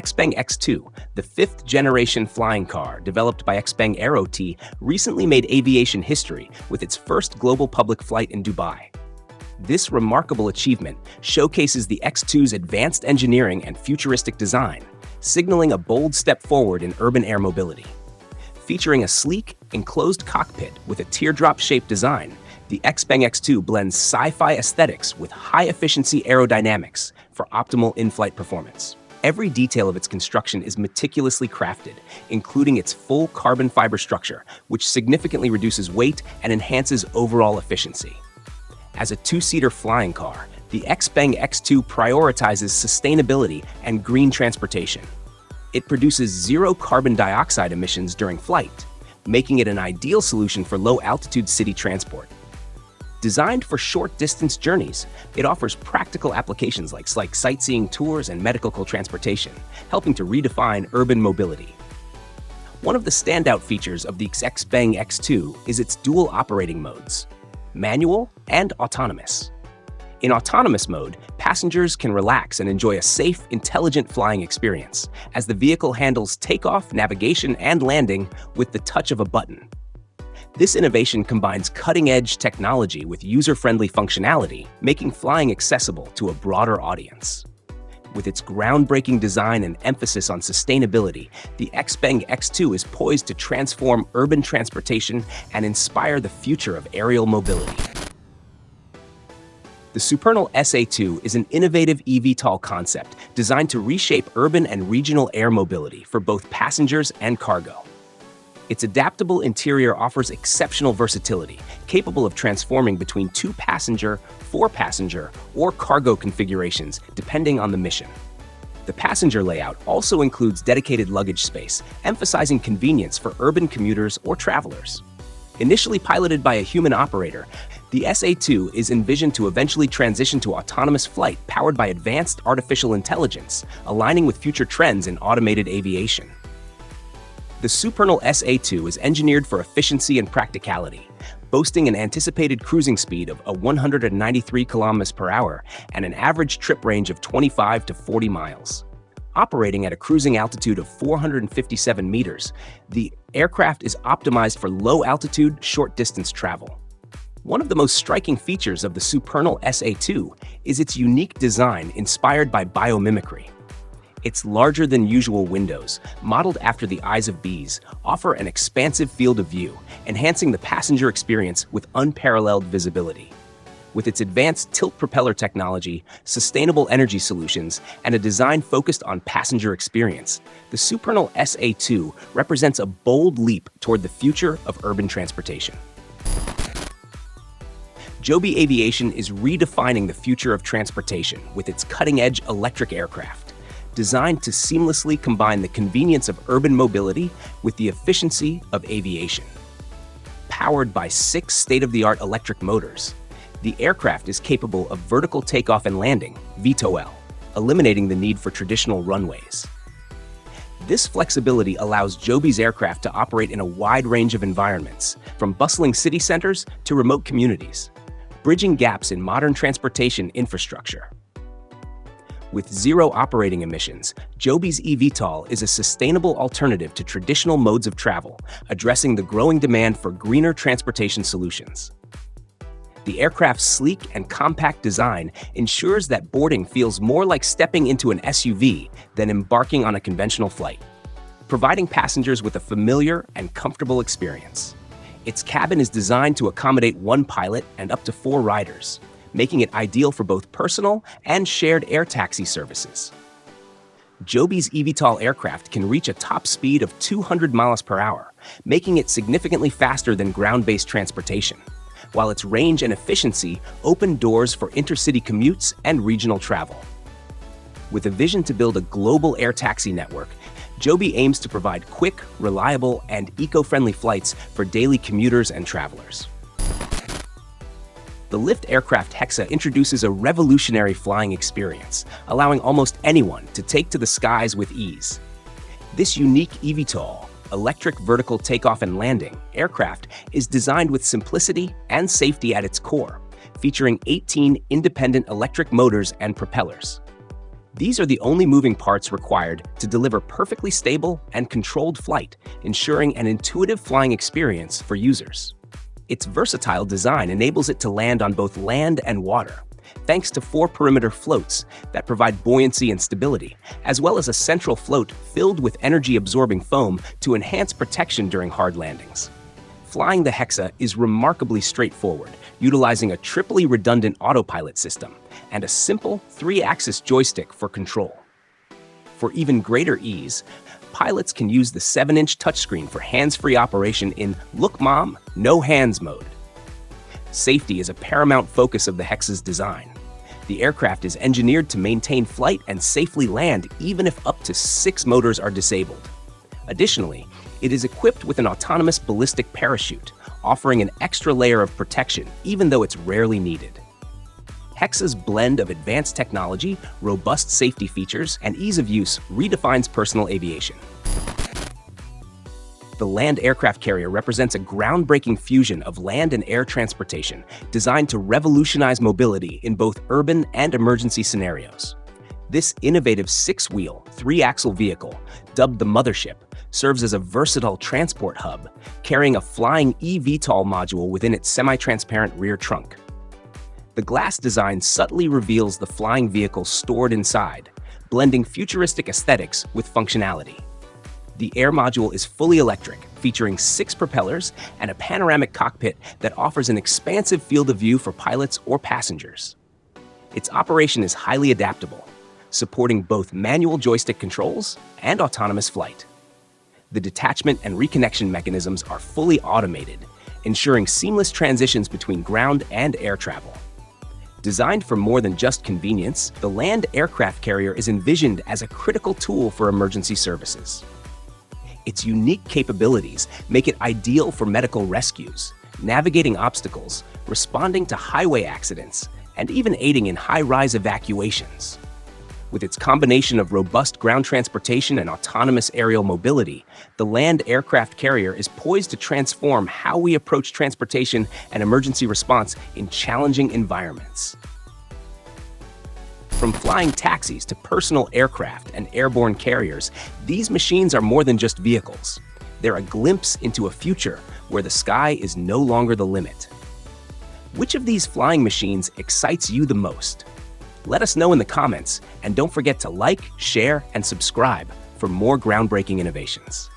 XPeng X2, the fifth-generation flying car developed by XPeng Aero-T, recently made aviation history with its first global public flight in Dubai. This remarkable achievement showcases the X2's advanced engineering and futuristic design, signaling a bold step forward in urban air mobility. Featuring a sleek, enclosed cockpit with a teardrop-shaped design, the XPeng X2 blends sci-fi aesthetics with high-efficiency aerodynamics for optimal in-flight performance. Every detail of its construction is meticulously crafted, including its full carbon fiber structure, which significantly reduces weight and enhances overall efficiency. As a two-seater flying car, the XPeng X2 prioritizes sustainability and green transportation. It produces zero carbon dioxide emissions during flight, making it an ideal solution for low-altitude city transport. Designed for short-distance journeys, it offers practical applications like sightseeing tours and medical transportation, helping to redefine urban mobility. One of the standout features of the XPeng X2 is its dual operating modes, manual and autonomous. In autonomous mode, passengers can relax and enjoy a safe, intelligent flying experience, as the vehicle handles takeoff, navigation, and landing with the touch of a button. This innovation combines cutting-edge technology with user-friendly functionality, making flying accessible to a broader audience. With its groundbreaking design and emphasis on sustainability, the XPeng X2 is poised to transform urban transportation and inspire the future of aerial mobility. The Supernal SA2 is an innovative eVTOL concept designed to reshape urban and regional air mobility for both passengers and cargo. Its adaptable interior offers exceptional versatility, capable of transforming between two-passenger, four-passenger, or cargo configurations depending on the mission. The passenger layout also includes dedicated luggage space, emphasizing convenience for urban commuters or travelers. Initially piloted by a human operator, the SA2 is envisioned to eventually transition to autonomous flight powered by advanced artificial intelligence, aligning with future trends in automated aviation. The Supernal SA2 is engineered for efficiency and practicality, boasting an anticipated cruising speed of 193 km per hour and an average trip range of 25 to 40 miles. Operating at a cruising altitude of 457 meters, the aircraft is optimized for low-altitude, short-distance travel. One of the most striking features of the Supernal SA2 is its unique design inspired by biomimicry. Its larger-than-usual windows, modeled after the eyes of bees, offer an expansive field of view, enhancing the passenger experience with unparalleled visibility. With its advanced tilt propeller technology, sustainable energy solutions, and a design focused on passenger experience, the Supernal SA2 represents a bold leap toward the future of urban transportation. Joby Aviation is redefining the future of transportation with its cutting-edge electric aircraft, designed to seamlessly combine the convenience of urban mobility with the efficiency of aviation. Powered by 6 state-of-the-art electric motors, the aircraft is capable of vertical takeoff and landing, VTOL, eliminating the need for traditional runways. This flexibility allows Joby's aircraft to operate in a wide range of environments, from bustling city centers to remote communities, bridging gaps in modern transportation infrastructure. With zero operating emissions, Joby's eVTOL is a sustainable alternative to traditional modes of travel, addressing the growing demand for greener transportation solutions. The aircraft's sleek and compact design ensures that boarding feels more like stepping into an SUV than embarking on a conventional flight, providing passengers with a familiar and comfortable experience. Its cabin is designed to accommodate 1 pilot and up to 4 riders, making it ideal for both personal and shared air taxi services. Joby's eVTOL aircraft can reach a top speed of 200 miles per hour, making it significantly faster than ground-based transportation, while its range and efficiency open doors for intercity commutes and regional travel. With a vision to build a global air taxi network, Joby aims to provide quick, reliable, and eco-friendly flights for daily commuters and travelers. The Lift aircraft Hexa introduces a revolutionary flying experience, allowing almost anyone to take to the skies with ease. This unique eVTOL, electric vertical takeoff and landing, aircraft is designed with simplicity and safety at its core, featuring 18 independent electric motors and propellers. These are the only moving parts required to deliver perfectly stable and controlled flight, ensuring an intuitive flying experience for users. Its versatile design enables it to land on both land and water, thanks to 4 perimeter floats that provide buoyancy and stability, as well as a central float filled with energy-absorbing foam to enhance protection during hard landings. Flying the Hexa is remarkably straightforward, utilizing a triply redundant autopilot system and a simple 3-axis joystick for control. For even greater ease, pilots can use the 7-inch touchscreen for hands-free operation in Look Mom, No Hands mode. Safety is a paramount focus of the Hexa's design. The aircraft is engineered to maintain flight and safely land even if up to 6 motors are disabled. Additionally, it is equipped with an autonomous ballistic parachute, offering an extra layer of protection even though it's rarely needed. Hexa's blend of advanced technology, robust safety features, and ease of use redefines personal aviation. The land aircraft carrier represents a groundbreaking fusion of land and air transportation designed to revolutionize mobility in both urban and emergency scenarios. This innovative 6-wheel, 3-axle vehicle, dubbed the Mothership, serves as a versatile transport hub, carrying a flying eVTOL module within its semi-transparent rear trunk. The glass design subtly reveals the flying vehicle stored inside, blending futuristic aesthetics with functionality. The air module is fully electric, featuring 6 propellers and a panoramic cockpit that offers an expansive field of view for pilots or passengers. Its operation is highly adaptable, supporting both manual joystick controls and autonomous flight. The detachment and reconnection mechanisms are fully automated, ensuring seamless transitions between ground and air travel. Designed for more than just convenience, the land aircraft carrier is envisioned as a critical tool for emergency services. Its unique capabilities make it ideal for medical rescues, navigating obstacles, responding to highway accidents, and even aiding in high-rise evacuations. With its combination of robust ground transportation and autonomous aerial mobility, the land aircraft carrier is poised to transform how we approach transportation and emergency response in challenging environments. From flying taxis to personal aircraft and airborne carriers, these machines are more than just vehicles. They're a glimpse into a future where the sky is no longer the limit. Which of these flying machines excites you the most? Let us know in the comments, and don't forget to like, share, and subscribe for more groundbreaking innovations.